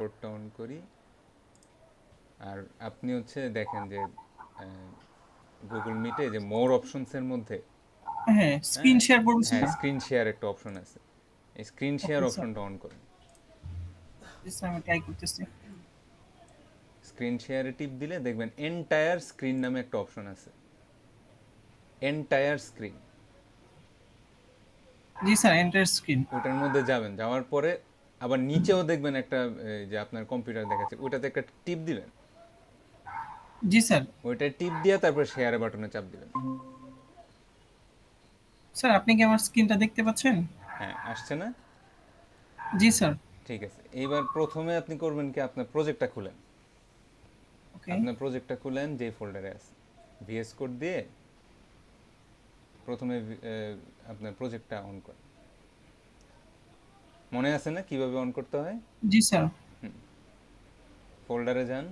কোডটা অন করি। আর আপনি হচ্ছে দেখেন যে গুগল মিটে যে মোর অপশনসের মধ্যে হ্যাঁ, হ্যাঁ স্ক্রিন শেয়ার করব হ্যাঁ স্যার। স্ক্রিন শেয়ার একটা অপশন আছে, এই স্ক্রিন শেয়ার ওকে স্যার। অপশনটা অন করেন। জি স্যার, আমি ট্রাই করতেছি। স্ক্রিন শেয়ারে টিপ দিলে দেখবেন এন্টায়ার স্ক্রিন নামে একটা অপশন আছে, এন্টায়ার স্ক্রিন। জি স্যার, এন্টার স্ক্রিন। ওটার মধ্যে যাবেন, যাওয়ার পরে আবার নিচেও দেখবেন একটা যে আপনার কম্পিউটার দেখাচ্ছে, ওটাতে একটা টিপ দিবেন। জি স্যার। ওইটা টিপ দিয়ে তারপর শেয়ার বাটনে চাপ দিবেন। স্যার, আপনি কি আমার স্ক্রিনটা দেখতে পাচ্ছেন? হ্যাঁ, আসছে না? জি স্যার। ঠিক আছে, এইবার প্রথমে আপনি করবেন কি, আপনার প্রজেক্টটা খুলেন। ওকে। আপনার প্রজেক্টটা খুলেন যে ফোল্ডারে আছে, ভিএস কোড দিয়ে প্রথমে আপনার প্রজেক্টটা অন করেন। মনে আছে না কিভাবে অন করতে হয়? জি স্যার। ফোল্ডারে যান,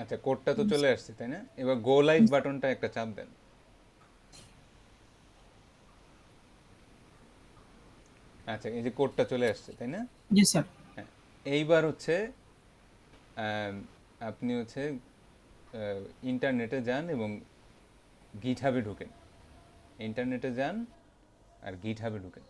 আচ্ছা কোডটা তো চলে আসছে তাই না? এবার গো লাইভ বাটনটা একটা চাপ দেন। আচ্ছা, এই যে কোডটা চলে আসছে তাই না? জি স্যার। হ্যাঁ, এইবার হচ্ছে আপনি হচ্ছে ইন্টারনেটে যান এবং গিট হাবে ঢুকেন। ইন্টারনেটে যান আর গিট হাবে ঢুকেন।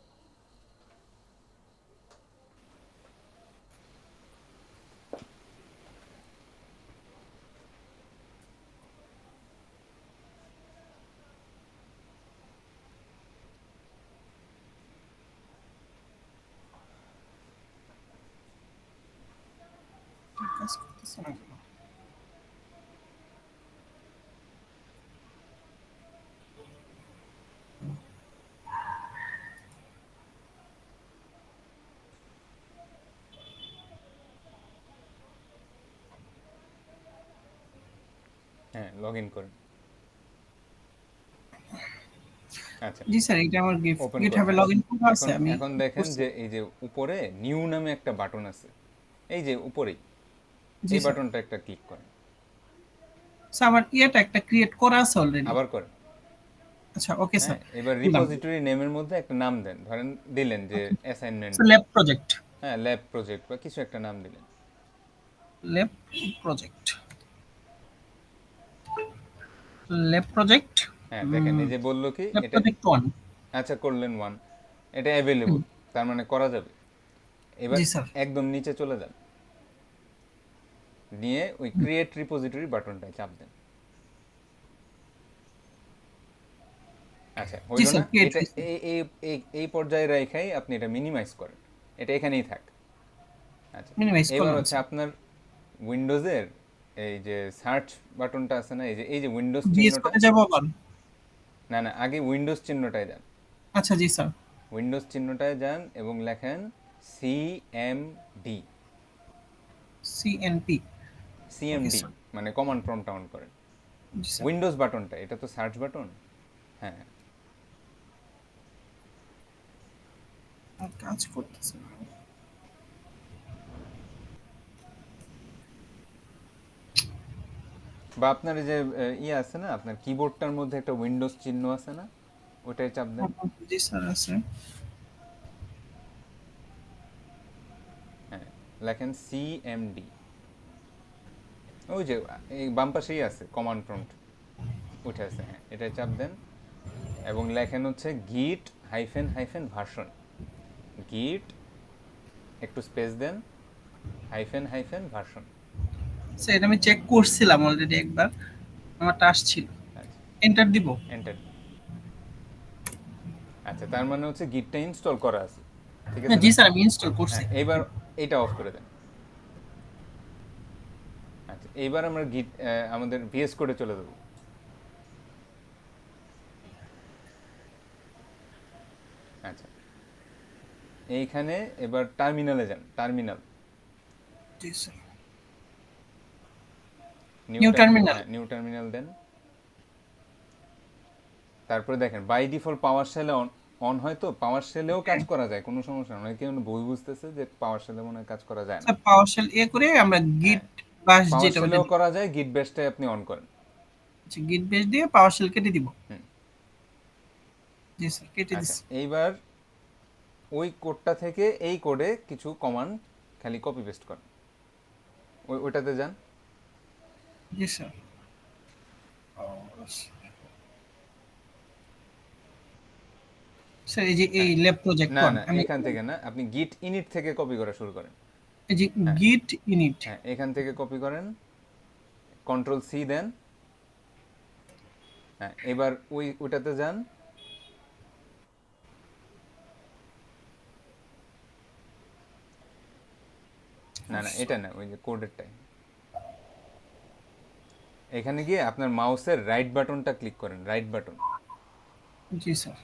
কাজ করতেছে না কেন? হ্যাঁ, লগ ইন করেন। আচ্ছা, জি স্যার, এটা আমার ওপেন গিট করেন। হাবে হ্যাঁ, লগইন করা আছে, এখন আমি এখন দেখেন করছি। যে এই যে উপরে নিউ নামে একটা বাটন আছে, এই যে উপরেই, জি এই স্যার। বাটনটা একটা ক্লিক করেন। স্যার, আমার ইয়েটা একটা ক্রিয়েট করা আছে অলরেডি। আবার করেন। আচ্ছা, ওকে হ্যাঁ, স্যার। এবার দিলাম। রিপোজিটরি নেমের মধ্যে একটা নাম দেন, ধরেন দিলেন যে ওকে অ্যাসাইনমেন্ট, স্যার, ল্যাব প্রজেক্ট। হ্যাঁ ল্যাব প্রজেক্ট বা কিছু একটা নাম দিলেন। Lab project. Lab project. হ্যাঁ দেখেন এই যে বললো কি ল্যাব এটা, প্রজেক্ট 1। আচ্ছা করলেন ওয়ান, এটা অ্যাভেলেবল, তার মানে করা যাবে। এবার জি স্যার। একদম নিচে চলে যান, নিয়ে ওই ক্রিয়েট রিপোজিটরি বাটনটায় চাপ দেন। আচ্ছা জি হইল স্যার, না? ক্রিয়েট এটা হয়েছে। এই এই এই এই পর্যায়ে রেখাই আপনি এটা মিনিমাইজ করেন, এটা এখানেই থাক। আচ্ছা, মিনিমাইজ এবার করলাম হচ্ছে স্যার। আপনার উইন্ডোজের এই যে সার্চ বাটনটা আছে না, এই যে উইন্ডোজ ভিএস চিহ্নটা, কোডে যাব আবার। না না আগে উইন্ডোজ চিহ্নটায় যান। আচ্ছা, জি স্যার। উইন্ডোজ চিহ্নটায় যান এবং লেখেন সিএমডি। সিএনপি। ওকে সিএমডি স্যার। মানে কমান্ড প্রম্পট অন করেন। জি স্যার। উইন্ডোজ বাটনটা, এটা তো সার্চ বাটন। হ্যাঁ, আর কাজ করতেছে না। বা আপনার এই যে ইয়ে আছে না, আপনার কিবোর্ডটার মধ্যে একটা উইন্ডোজ চিহ্ন আছে না, ওটাই চাপ দেন। জি স্যার, আছে। হ্যাঁ, লেখেন সিএমডি, ওই যে এই বাম পাশেই আছে কমান্ড প্রম্পট, উঠে আছে। হ্যাঁ, এটাই চাপ দেন এবং লেখেন হচ্ছে গিট হাইফেন হাইফেন ভার্সন। গিট একটু স্পেস দেন, হাইফেন হাইফেন ভার্সন। স্যার, এটা আমি চেক করছিলাম অলরেডি একবার, আমারটা আসছিল। আচ্ছা, এন্টার দিব? এন্টার। আচ্ছা, তার মানে হচ্ছে গিটটা ইনস্টল করা আছে, ঠিক হ্যাঁ আছে জি না? স্যার, আমি ইনস্টল করছি। হ্যাঁ, এইবার এটা অফ করে দেন। আচ্ছা, এইবার আমরা গিট আমাদের ভিএস কোডে চলে যাবো। আচ্ছা, এইখানে এবার টার্মিনালে যান, টার্মিনাল, জি sir. New new terminal, terminal. হ্যাঁ নিউ টার্মিনাল দেন। তারপরে দেখেন বাই ডিফল্ট পাওয়ার শেলে অন, অন হয় তো, পাওয়ার শেলেও কাজ করা যায়, কোনো সমস্যা নয়। কেউ ভুল বুঝতেছে যে পাওয়ার শেলে মনে হয় কাজ করা যায় না। স্যার, পাওয়ার শেল করে আমরা হ্যাঁ, গিট বাশ পাওয়ার যেটা ওটা শেলেও দিই। করা যায়, গিট বেসটাই আপনি অন করেন। আচ্ছা, গিট বেস দিয়ে পাওয়ার শেল কেটে দিব। হুম। জি স্যার, কেটে আচ্ছা, দিচ্ছি। এইবার ওই কোডটা থেকে এই কোডে কিছু কমান্ড খালি কপি পেস্ট করেন, ওইটাতে যান। জি স্যার। স্যার এই যে এই হ্যাঁ, ল্যাব প্রজেক্ট না 1 না, আমি এখান থেকে না, আপনি গিট ইনিট থেকে কপি করা শুরু করেন। এই যে হ্যাঁ, গিট ইনিট। হ্যাঁ, এখান থেকে কপি করেন, কন্ট্রোল সি দেন। হ্যাঁ, এবার ওইটাতে যান। না না, এটা না, ওই যে কোডেরটাই। এখানে গিয়ে আপনার মাউসের রাইট বাটনটা ক্লিক করেন, রাইট বাটন। জি স্যার।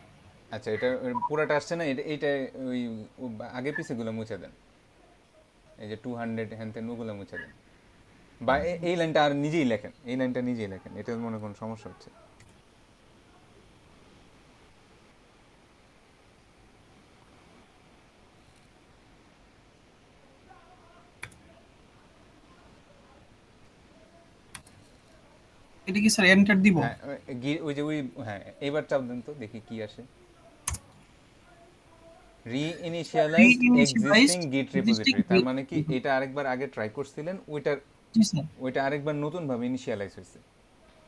আচ্ছা, এটা পুরাটা আসছে না, এইটা ওই আগে পিছেগুলো মুছে দেন। এই যে 200 হ্যান তেন ওগুলো মুছে দেন। বা এই লাইনটা আর নিজেই লেখেন, এই লাইনটা নিজেই লেখেন, এটা মনে কোনো সমস্যা হচ্ছে। এটা কি স্যার এন্টার দিব? হ্যাঁ, ওই যে ওই, হ্যাঁ, এইবার চাপ দেন তো দেখি কি আসে। রিইনিশিয়ালাইজড এক্সিস্টিং রিইনিশিয়ালাইজড গিট এক্সিস্টিং রিপোজিটরি, তার মানে কি এটা আরেকবার আগে ট্রাই করছিলেন, জি স্যার। ওইটা আরেকবার নতুন ভাবে ইনিশিয়ালাইজ হয়েছে।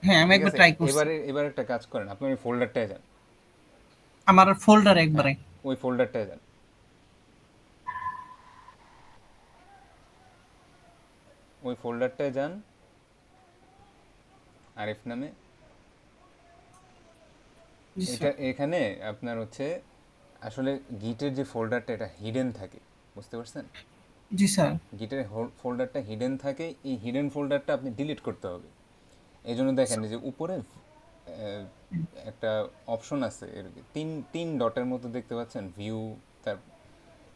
হ্যাঁ, আমি ঠিক একবার আছে, ট্রাই করছি। এবার একটা কাজ করেন, আপনি ওই ফোল্ডারটায় যান। আমার ফোল্ডার হ্যাঁ, একবারে। ওই ফোল্ডারটায় যান, ওই ফোল্ডারটায় যান, আরিফ নামে। জি এটা স্যার। এখানে আপনার হচ্ছে আসলে গিটের যে ফোল্ডারটা এটা হিডেন থাকে, বুঝতে পারছেন? জি স্যার। গিটের ফোল্ডারটা হিডেন থাকে, এই হিডেন ফোল্ডারটা আপনি ডিলিট করতে হবে। এই জন্য দেখেন এই যে উপরে একটা অপশন আছে, এর তিন তিন ডটের মতো দেখতে পাচ্ছেন, ভিউ। তার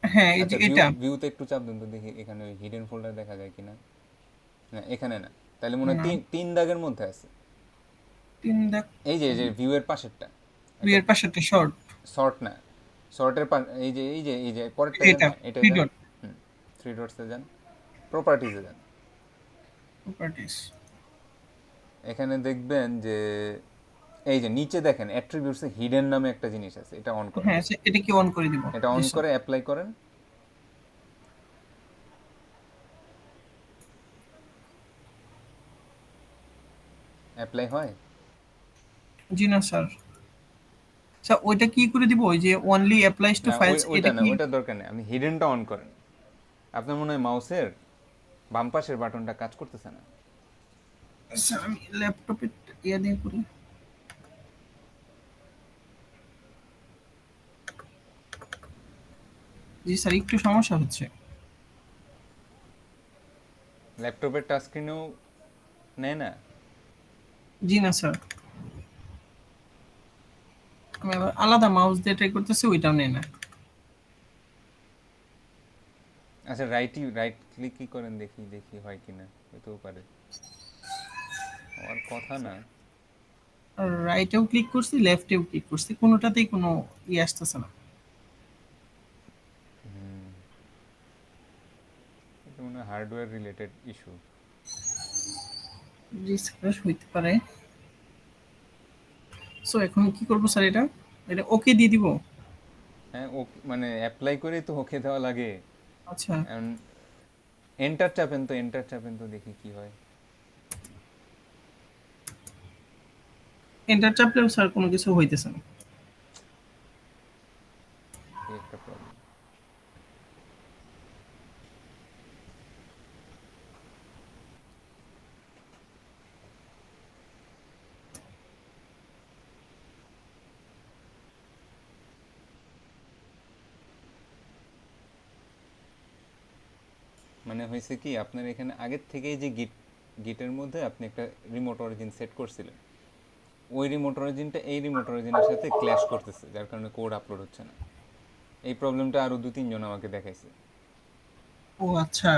হ্যাঁ, এই যে আচ্ছা, এটা ভিউতে একটু চাপ দেন তো দেখি এখানে ওই হিডেন ফোল্ডার দেখা যায় কিনা। না, এখানে না, তাহলে মনে হয় না, তিন তিন দাগের মধ্যে আছে। ৩ দাগ। এই যে ভিউয়ের পাশেরটা, একটা এর পাশেরটা শর্ট। শর্ট না, শর্টের এই যে পরেরটা যান, এটা হ্যাঁ এটা 3 যান। ডট হুম, থ্রি ডটসে যান, প্রপার্টিজে যান। প্রপার্টিজ। এখানে দেখবেন যে এই যে নিচে দেখেন অ্যাট্রিবিউটসে হিডেন নামে একটা জিনিস আছে, এটা অন করেন। হ্যাঁ, এটা কি অন করে দিব? এটা জি অন স্যার। করে অ্যাপ্লাই করেন। অ্যাপ্লাই হয়। জি না স্যার। স্যার ওইটা কি করে দিব? ওই যে অনলি অ্যাপ্লাইজ টু না, ফাইলস ওইটা এটা না, কি? ওইটার দরকার নেই, আপনি হিডেনটা অন করেন। আপনার মনে হয় মাউসের বাম পাশের বাটনটা কাজ করতেছে না। স্যার আমি ল্যাপটপে ইয়া দিয়ে করি। জি স্যার, একটু সমস্যা হচ্ছে। ল্যাপটপের টাচ স্ক্রিনেও নেয় না। জি না স্যার। আমি আবার আলাদা মাউস দিয়ে ট্রাই করতেছি, ওইটাও নেয় না। আচ্ছা, রাইট ক্লিকই করেন, দেখি দেখি হয় কিনা, হইতেও পারে, হওয়ার কথা না। আর রাইটেও ক্লিক করছি, লেফটেও ক্লিক করছি, কোনোটাতেই কোনো ইয়ে আসতেছে না। এটা মনে হয় হার্ডওয়্যার রিলেটেড ইস্যু। জি স্যার, হইতে পারে। সো এখন কি করবো স্যার এটা? এটা ওকে দিয়ে দিব? হ্যাঁ, ও মানে অ্যাপ্লাই করেই তো ওকে দেওয়া লাগে। আচ্ছা। এখন এন্টার চাপেন তো, এন্টার চাপেন তো দেখি কি হয়। এন্টার চাপলেও স্যার কোনো কিছু হইতেছে না। কি একটা প্রবলেম। মানে হয়েছে কি, আপনার এখানে আগের থেকেই যে গিটের মধ্যে আপনি একটা রিমোট অরিজিন সেট করছিলেন, ওই রিমোট অরিজিনটা এই রিমোট অরিজিনের সাথে ক্ল্যাশ করতেছে, যার কারণে কোড আপলোড হচ্ছে না। এই প্রবলেমটা আরো দু তিনজন আমাকে দেখাইছে। ও আচ্ছা।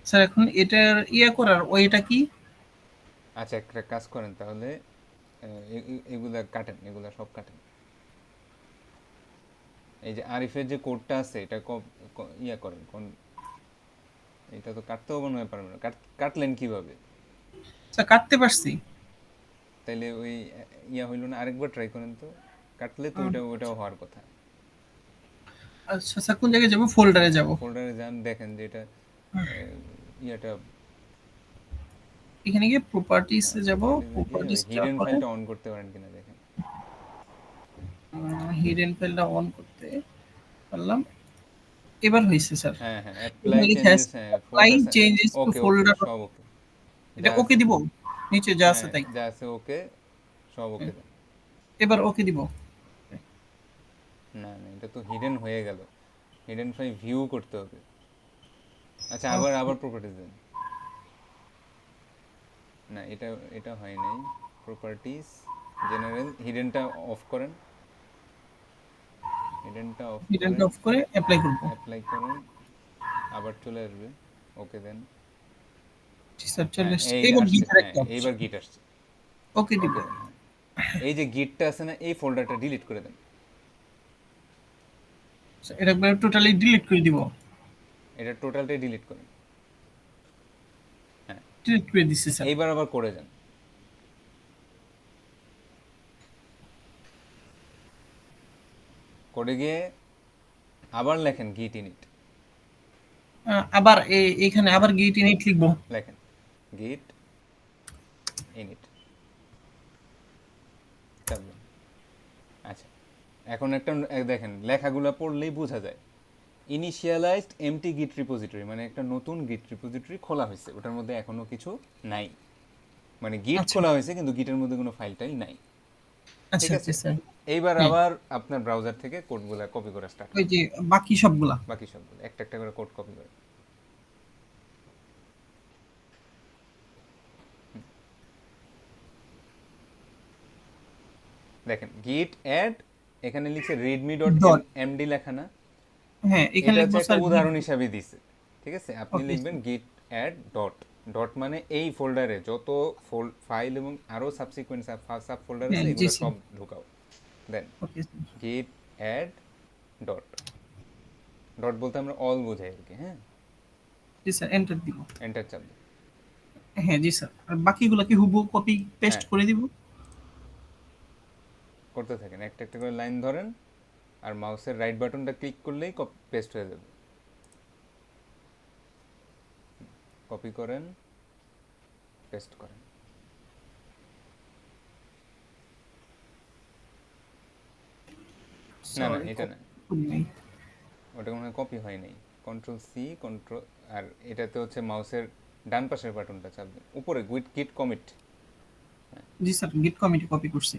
স্যার এখন এটার ইয়ে করার ওইটা কি? আচ্ছা, একটা কাজ করেন তাহলে, এগুলা কাটেন, এগুলা সব কাটেন। এই যে আরিফের যে কোডটা আছে এটা ইয়া করেন কোন, এটা তো কাটতেও মনে হয় পারবেন না, কাটলেন কিভাবে? স্যার কাটতে পারছি। তাইলে ওই ইয়া হইল না, আরেকবার ট্রাই করেন তো, কাটলে তো ওটাও হওয়ার কথা। আচ্ছা স্যার, কোন জায়গায় যাব? ফোল্ডারে যাব। ফোল্ডারে যান, দেখেন যে এটা ইয়াটা এখানে গিয়ে প্রপার্টিসে যাব। প্রপার্টিজে গিয়ে ওই প্রপার্টিস যাওয়ার হিডেন পরে ফাইলটা অন করতে পারেন কিনা দেখেন। হিডেন ফাইলটা অন করতে পারলাম। এবার হয়েছে স্যার। হ্যাঁ হ্যাঁ, অ্যাপ্লাই এখানে লেখা চেঞ্জেস, আছে হ্যাঁ apply folder, changes to okay okay folder. সব ওকে, এটা যা ওকে আছে, দিব? নিচে যা আছে হ্যাঁ তাই? যা আছে ওকে, সব ওকে হ্যাঁ, দেন। এবার ওকে দিব। না না, এটা তো হিডেন হয়ে গেল, হিডেন ফাইল ভিউ করতে হবে। আচ্ছা আবার ওকে। আবার প্রপার্টিজ দেন। না এটা এটা হয় নাই। প্রপার্টিজ, জেনারেল, হিডেনটা অফ করেন, হিডেনটা অফ হিডেনটা করেন, অফ করে অ্যাপ্লাই করব। অ্যাপ্লাই করেন, আবার চলে আসবে, ওকে দেন। জি স্যার, চলে হ্যাঁ এসেছে। এই এবার আসছে, গিটার হ্যাঁ একটা এইবার অপশন। গিট আসছে, ওকে দিব। ওকে দেন। হ্যাঁ, এই যে গিটটা আছে না, এই ফোল্ডারটা ডিলিট করে দেন। এটা একবার টোটালি ডিলিট করে দিব। এটা টোটালটাই ডিলিট করেন। হ্যাঁ, ডিলিট করে দিচ্ছি স্যার। এইবার আবার করে যান, করে গিয়ে আবার লেখেন গিট ইনিট, আবার এখানে হ্যাঁ আবার গিট ইনিট লিখবো। লেখেন গিট ইনিট, চাপবেন। আচ্ছা, এখন একটা দেখেন লেখাগুলো পড়লেই বোঝা যায়, ইনিশিয়ালাইজড এমটি গিট রিপোজিটরি, মানে একটা নতুন গিট রিপোজিটরি খোলা হয়েছে, ওটার মধ্যে এখনো কিছু নাই, মানে গিট আচ্ছা খোলা হয়েছে কিন্তু গিটের মধ্যে কোনো ফাইল টাইল নাই। ঠিক আচ্ছা আছে, আচ্ছা স্যার। এইবার হ্যাঁ, আবার আপনার ব্রাউজার থেকে কোডগুলো কপি করা স্টার্ট ওই করেন, যে বাকি সবগুলা। বাকি সবগুলো একটা একটা করে কোড কপি করেন। দেখেন গিট অ্যাড, এখানে লিখছে রিডমি ডট ডট। এমডি লেখা না, হ্যাঁ, এখানে এটা হচ্ছে লিখবো একটা স্যার গিট। উদাহরণ হিসাবে দিছে। ঠিক আছে, আপনি ওকে লিখবেন গিট অ্যাড ডট, ডট মানে এই ফোল্ডারে যত ফাইল এবং আরও সাবসিকুয়েন্ট সাব ফোল্ডার আছে হ্যাঁ, জি এগুলো স্যার। সব ঢুকাও। দেন ওকে স্যার। গিট অ্যাড ডট, ডট বলতে আমরা অল বোঝাই আর কি। হ্যাঁ, জি স্যার, এন্টার দিব। এন্টার চাপ দিন। হ্যাঁ জি স্যার। আর বাকিগুলো কি হুবহু কপি পেস্ট হ্যাঁ, করে দিব? করতে থাকেন, একটা একটা করে লাইন ধরেন, আর মাউসের রাইট বাটনটা ক্লিক করলেই পেস্ট হয়ে যাবে। কপি করেন, পেস্ট করেন। না না সরি, এটা না, কপি নেই। ওটা মনে হয় কপি হয় নাই। কন্ট্রোল সি, কন্ট্রোল, আর এটাতে হচ্ছে মাউসের ডান পাশের বাটনটা চাপ দিন, উপরে গুইট গিট কমিট। জি স্যার, গিট কমিটি কপি করছি।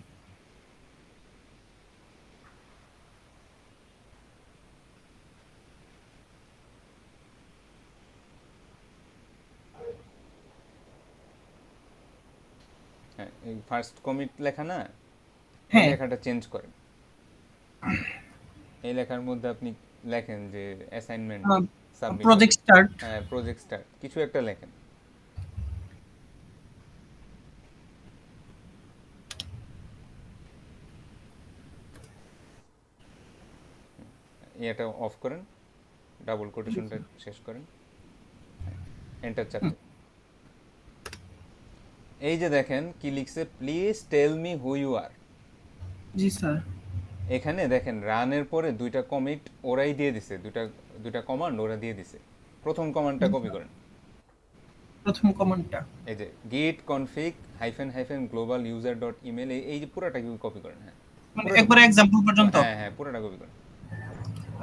হ্যাঁ, এই ফার্স্ট কমিট লেখা না, এই হ্যাঁ, লেখাটা চেঞ্জ করেন। এই লেখার মধ্যে আপনি লেখেন যে অ্যাসাইনমেন্ট সাবমিটেড, প্রজেক্ট স্টার্ট। হ্যাঁ প্রজেক্ট স্টার্ট, কিছু একটা লেখেন। এটা অফ করেন, ডাবল কোটেশনটা শেষ করেন, এন্টার চাপ দিন। এই যে দেখেন কি লিখছে, please tell me who you are. জি স্যার। এখানে দেখেন রানের পরে দুইটা কমিট ওরাই দিয়ে দিছে, দুইটা দুইটা কমান্ড ওরা দিয়ে দিছে। প্রথম কমান্ডটা কপি করেন, প্রথম কমান্ডটা এই যে গিট config hyphen hyphen global user dot email, এই যে পুরাটা কপি করেন। হ্যাঁ মানে পুরাটা, একবার এক্সাম্পল পর্যন্ত? হ্যাঁ হ্যাঁ পুরাটা কপি করেন।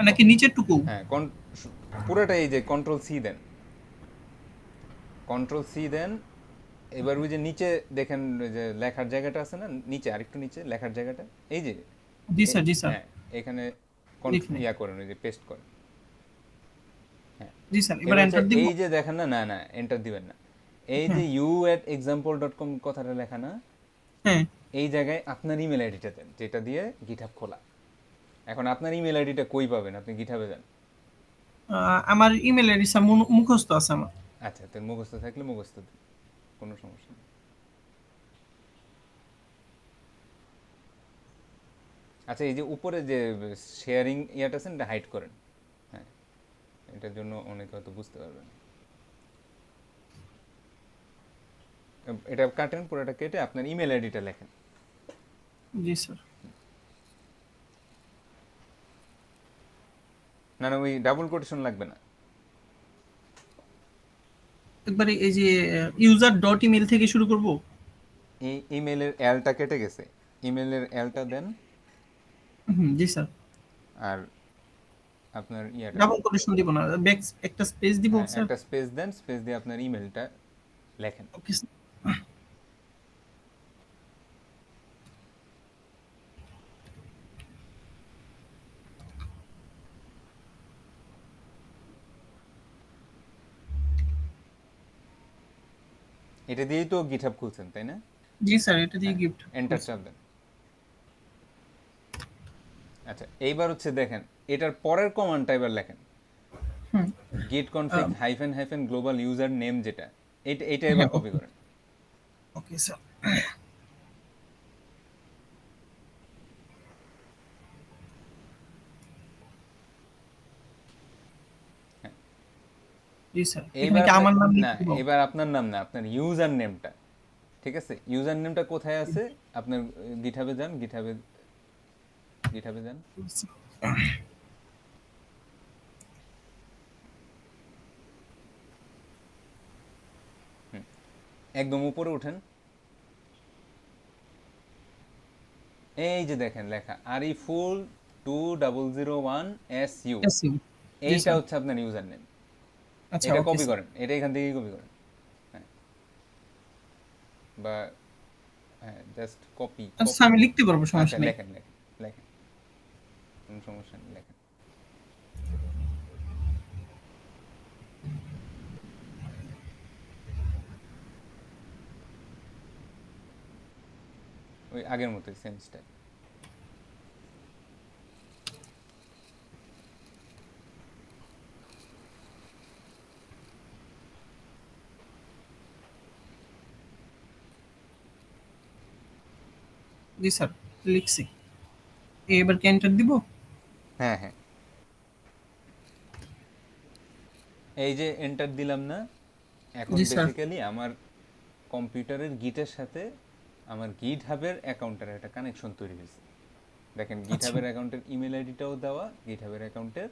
নাকি নিচের টুকু? হ্যাঁ পুরাটা, এই যে কন্ট্রোল সি দেন, কন্ট্রোল সি দেন। এবার ওই যে নিচে দেখেন ওই যে লেখার জায়গাটা আছে না, নিচে আরেকটু নিচে লেখার জায়গাটা, এই যে জি স্যার, জি স্যার। হ্যাঁ এখানে লিখলে। ইয়া করেন, ওই যে পেস্ট করেন। হ্যাঁ, জি স্যার, এবার এবার হচ্ছে এন্টার দিব। এই যে দেখেন না, না না এন্টার দিবেন না, এই যে হ্যাঁ you@example.com কথাটা লেখা না, হ্যাঁ। এই জায়গায় আপনার ইমেল আইডিটা দেন যেটা দিয়ে গিটহাব খোলা। এখন আপনার ইমেল আইডিটা কই পাবেন, আপনি গিটহাবে যান। আমার ইমেল আইডি স্যার মুখস্থ আছে আমার। আচ্ছা, তো মুখস্থ থাকলে মুখস্থ দিন, কোনো সমস্যা নেই। আচ্ছা, এই যে উপরে যে শেয়ারিং ইয়াটা আছেন এটা হাইড করেন। হ্যাঁ, এটার জন্য অনেকে হয়তো বুঝতে পারবেন। এটা কাটেন, পুরোটা কেটে আপনার ইমেল আইডিটা লেখেন। জি স্যার। না না, ওই ডাবল কোটেশন লাগবে না। একবারে এই যে ইউজার ডট ইমেল থেকে শুরু করব। এই ইমেলের এলটা কেটে গেছে, ইমেলের এলটা দেন। হুম, জি স্যার। আর আপনার ইয়াটা, ডাবল কোটেশন দিব না, ব্যাক একটা স্পেস দিব হ্যাঁ স্যার। একটা স্পেস দেন, স্পেস দিয়ে আপনার ইমেলটা লেখেন। Okay sir. এটা দিয়েই তো গিটহাব খুলছেন, তাই না? জি স্যার, এটা দিয়ে হ্যাঁ, গিফট। এন্টার চাপ দেন। আচ্ছা, এইবার হচ্ছে দেখেন, এটার পরের কমান্ডটা এবার লেখেন, হুম। গিট config hyphen hyphen global user name, যেটা এটা এবার হ্যাঁ, কপি ওকে। করেন। Okay sir. হ্যাঁ, জি স্যার, এখানে এইবার কি আপনি, আমার নাম না লিখে দিব? এবার আপনার নাম না, আপনার ইউজার নেমটা, ঠিক আছে? ইউজার নেমটা কোথায় আছে? আপনার গিটহাবে যান, গিটহাবে, গিটহাবে যান। হুম, একদম উপরে উঠেন, এই যে দেখেন লেখা আরিফুল 2001SU, Yes, you. জি এইটা স্যার। হচ্ছে আপনার ইউজার নেম। আচ্ছা, এটা ওকে কপি স্যার। করেন, এটা এখান থেকেই কপি করেন। হ্যাঁ, বা হ্যাঁ জাস্ট কপি আচ্ছা, কপি। আমি লিখতে পারবো, আচ্ছা সমস্যা নেই। লেখেন লেখেন লেখেন, কোনো সমস্যা নেই, লেখেন। ওই আগের মতোই সেম স্টাইল। জি স্যার, লিখছি। এবার কি এন্টার দিব? হ্যাঁ হ্যাঁ, এই যে এন্টার দিলাম না, এখন জি স্যার। বেসিক্যালি আমার কম্পিউটারের গিটের সাথে আমার গিট হাবের অ্যাকাউন্টের একটা কানেকশন তৈরি হয়েছে। দেখেন গিট আচ্ছা, হাবের অ্যাকাউন্টের ইমেল আইডিটাও দেওয়া, গিট হাবের অ্যাকাউন্টের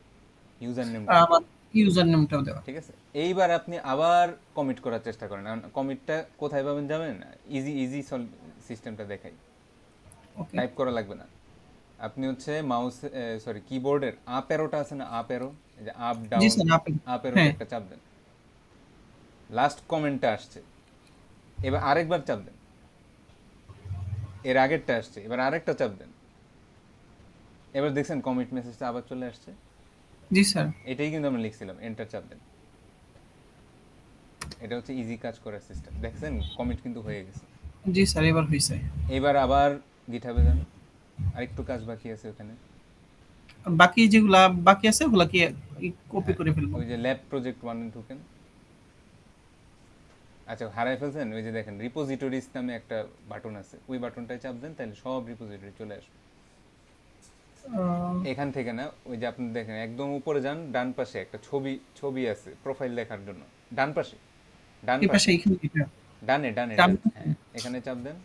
ইউজার আর নেমটাও আমার দেওয়া। ইউজার নেমটাও দেওয়া। ঠিক আছে, এইবার আপনি আবার কমিট করার চেষ্টা করেন। কমিটটা কোথায় পাবেন জানেন? ইজি ইজি সিস্টেমটা দেখাই, ওকে। টাইপ করা লাগবে না। আপনি হচ্ছে মাউস, সরি কিবোর্ডের আপ অ্যারোটা আছে না, আপ অ্যারো, এই যে আপ জি ডাউন, স্যার, আপনি। আপ অ্যারোতে হ্যাঁ। একটা চাপ দেন, লাস্ট কমেন্টটা আসছে, এবার আরেকবার চাপ দেন, এর আগেরটা আসছে, এবার আরেকটা চাপ দেন, এবার দেখছেন কমিট মেসেজটা আবার চলে আসছে। জি স্যার। এটাই কিন্তু আমরা লিখছিলাম, এন্টার চাপ দেন। এটা হচ্ছে ইজি কাজ করার সিস্টেম, দেখছেন কমিট কিন্তু হয়ে গেছে। জি স্যার, এবার হয়েছে। এবার আবার গিটহাবে যান, আরেকটু কাজ বাকি আছে ওখানে। আর বাকি যেগুলা বাকি আছে ওগুলা কি কপি হ্যাঁ, করে ফেলবো? ওই যে ল্যাব প্রজেক্ট ওয়ানে ঢুকেন। আচ্ছা হারাই ফেলছেন, ওই যে দেখেন রিপোজিটরিজ নামে একটা বাটন আছে, ওই বাটনটায় চাপ দেন, তাহলে সব রিপোজিটরি চলে আসবে। আহ, এখান থেকে না, ওই যে আপনি দেখেন একদম উপরে যান, ডান পাশে একটা ছবি ছবি আছে প্রোফাইল দেখার জন্য, ডান পাশে, ডান এই পাশে পাশে, এইখানে এটা। ডানে ডানে ডান ডান, পাশে? হ্যাঁ এখানে চাপ দেন,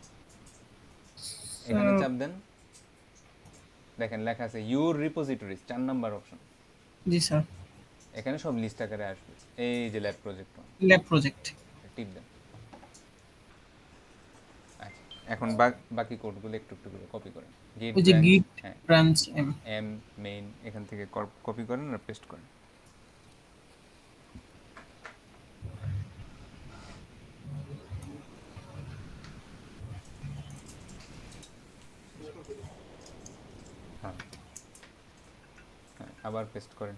এখানে আহ, চাপ দেন, দেখেন লেখা আছে ইউর রিপোজিটরিজ, 4 নাম্বার অপশন। জি স্যার। এখানে সব লিস্ট আকারে আসবে, এই যে ল্যাব প্রজেক্ট ল্যাব প্রজেক্ট। টিপ দেন। আচ্ছা, এখন বাকি কোডগুলো একটু একটু করে কপি করেন। গেট ওই যে ব্রাঞ্চ, গিট হ্যাঁ ব্রাঞ্চ এম। এম মেইন, এখান থেকে কপি করেন আর পেস্ট করেন। হ্যাঁ হ্যাঁ, আবার পেস্ট করেন।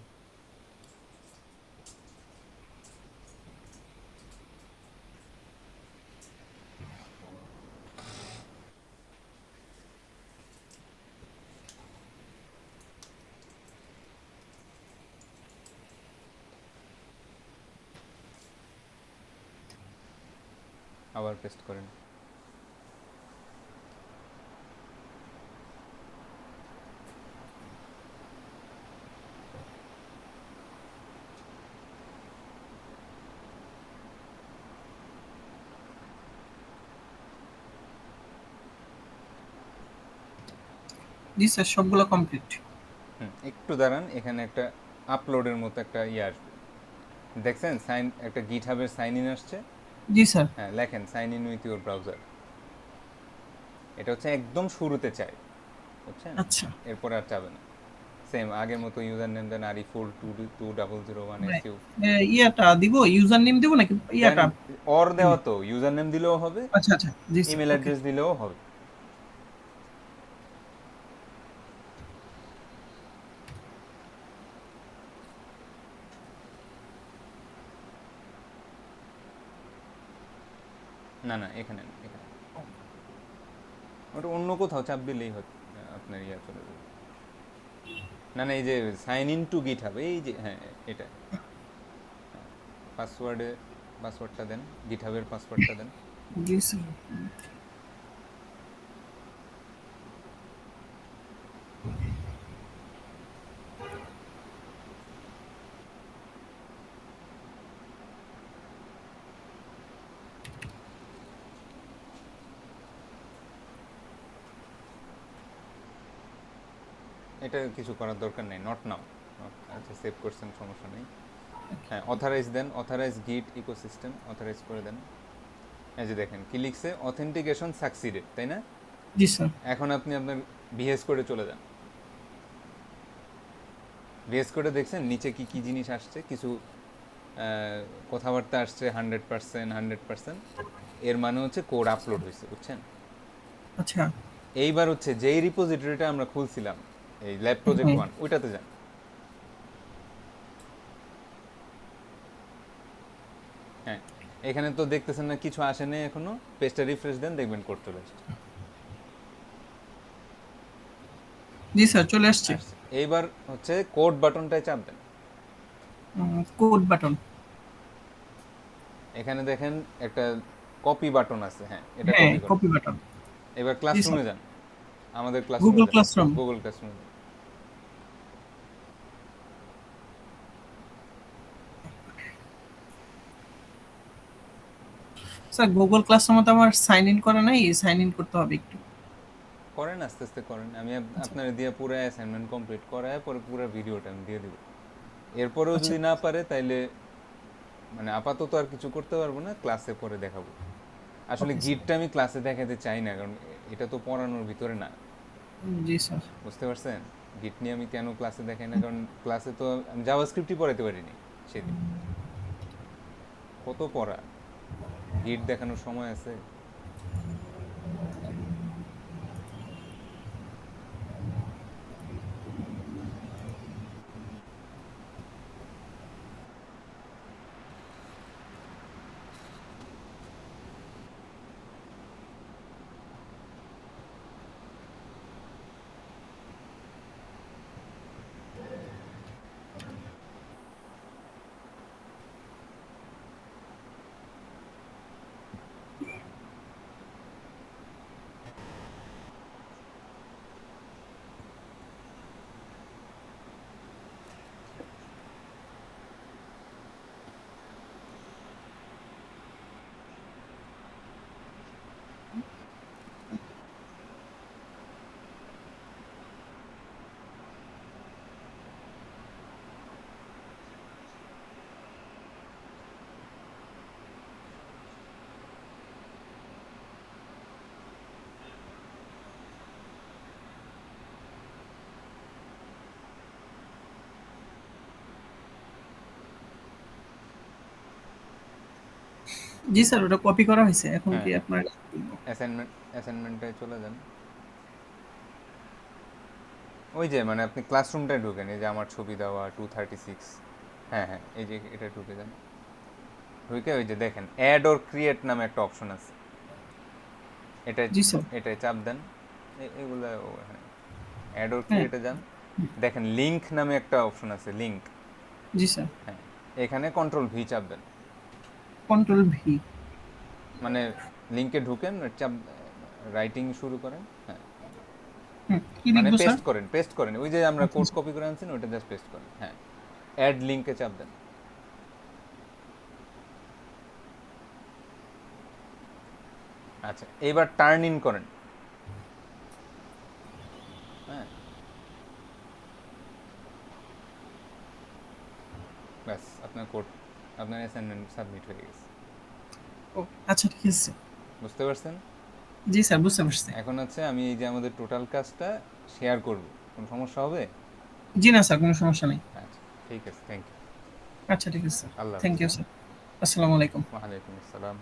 আবার পেস্ট করেন। জি স্যার, সবগুলো কমপ্লিট। একটু দাঁড়ান, এখানে একটা আপলোডের মতো একটা ইয়ে আসবে, দেখছেন সাইন, একটা গিট হাবের সাইন ইন আসছে। জি স্যার। হ্যাঁ, লেখেন sign in with your browser. এটা হচ্ছে একদম শুরুতে চাই, বুঝছেন? আচ্ছা। এরপরে আর চাবে না। সেম আগের মতো ইউজার নেম দেন, RE422001 মানে SU ইয়াটা দিব, ইউজার নেম দিব নাকি দেন। ইয়াটা? অর দেওয়া তো ইউজার নেম দিলেও হবে, আচ্ছা আচ্ছা, জি স্যার, ইমেল ওকে। অ্যাড্রেস দিলেও হবে। না না, এখানে না, এখানে না। ওটা অন্য কোথাও চাপ দিলেই আপনার ইয়া চলে যাবে। না না, এই যে সাইন ইন টু গিট হাব, এই যে হ্যাঁ এটা, পাসওয়ার্ডে পাসওয়ার্ডটা দেন, গিট হাবের পাসওয়ার্ডটা দেন। জি স্যার। এটা কিছু করার দরকার নেই, নট নাও। আচ্ছা, সেভ করছেন, সমস্যা নেই। হ্যাঁ, অথরাইজ দেন, অথরাইজ গিট ইকোসিস্টেম, অথরাইজ করে দেন। এই যে দেখেন কি লিখছে, অথেন্টিকেশন সাকসিডেড, তাই না? জি স্যার। এখন আপনি আপনার ভিএস কোডে চলে যান। ভিএস কোডে দেখছেন নিচে কি কি জিনিস আসছে, কিছু কথাবার্তা আসছে 100%, 100%। এর মানে হচ্ছে কোড আপলোড হয়েছে, বুঝছেন? আচ্ছা। এইবার হচ্ছে যেই রিপোজিটরিটা আমরা খুলছিলাম, এই ল্যাব প্রজেক্ট হ্যাঁ। 1, ওইটাতে যান। হ্যাঁ, এখানে তো দেখতেছেন না কিছু আসে নাই এখনো, পেজটা রিফ্রেশ দেন, দেখবেন কোড চলে আসছে। জি স্যার, চলে আসছে। আসছে। এইবার হচ্ছে কোড বাটনটায় চাপ দেন। Code button. এখানে দেখেন একটা কপি বাটন আছে, হ্যাঁ এটা হ্যাঁ, কপি করেন। Copy button. এবার জি স্যার। ক্লাসরুমে যান, আমাদের ক্লাসরুমে গুগল যান, ক্লাসরুম। গুগল ক্লাসরুমে যান। স্যার, গুগল ক্লাসরুমে তো আমার সাইন ইন করা নাই, সাইন ইন করতে হবে একটু। করেন, আস্তে আস্তে করেন। আমি আচ্ছা আপনার দিয়ে পুরো অ্যাসাইনমেন্ট কমপ্লিট করায় পরে পুরো ভিডিওটা আমি দিয়ে দিব। এরপরেও আচ্ছা। যদি না পারে তাইলে মানে আপাতত আর কিছু করতে পারবো না, ক্লাসে পরে দেখাবো। আসলে ওকে স্যার। গিটটা আমি ক্লাসে দেখাতে চাই না, কারণ এটা তো পড়ানোর ভিতরে না। জি স্যার। বুঝতে পারছেন? গিট নিয়ে আমি কেন ক্লাসে দেখাই না, কারণ ক্লাসে তো আমি জাভাস্ক্রিপ্টই পড়াইতে পারিনি সেদিন। কত পড়া, গিট দেখানোর সময় আছে? জি স্যার, ওটা কপি করা হয়েছে, এখন কি হ্যাঁ, আপনার? অ্যাসাইনমেন্টে চলে যান। ওই যে মানে আপনি ক্লাসরুমটায় ঢুকেন, এই যে আমার ছবি দেওয়া 236। হ্যাঁ হ্যাঁ, এই যে এটা ঢুকে যান। ঢুকে ওই যে দেখেন অ্যাড অর ক্রিয়েট নামে একটা অপশন আছে, এটা জি স্যার। এটাই চাপ দেন। এগুলো হ্যাঁ, অ্যাড অর হ্যাঁ। ক্রিয়েটে যান। দেখেন লিংক নামে একটা অপশন আছে, লিংক। জি স্যার। হ্যাঁ, এখানে কন্ট্রোল ভি চাপ দেন। Control V. মানে লিংকে ঢুকেন, চাপ, রাইটিং শুরু করেন। হ্যাঁ, কি মানে লিখবো স্যার? পেস্ট করেন, পেস্ট করেন, ওই যে আমরা আচ্ছা কোড আচ্ছা। কপি করে আনছি না, ওইটা জাস্ট পেস্ট করেন। হ্যাঁ, অ্যাড লিংকে চাপ দেন। আচ্ছা, এবার টার্ন ইন করেন। হ্যাঁ, ব্যাস আপনার কোড, আপনার অ্যাসাইনমেন্ট সাবমিট হয়ে গেছে। ও আচ্ছা, ঠিক আছে। বুঝতে পারছেন? জি স্যার, বুঝতে পারছি। এখন হচ্ছে আমি এই যে আমাদের টোটাল কাজটা শেয়ার করব, কোনো সমস্যা হবে? জি না স্যার, কোনো সমস্যা নেই। আচ্ছা, ঠিক আছে, থ্যাংক ইউ। আচ্ছা ঠিক আছে স্যার। আল্লাহ থ্যাংক হাফেজ, ইউ হ্যাঁ। স্যার। আসসালামু আলাইকুম। ওয়ালাইকুম আসসালাম।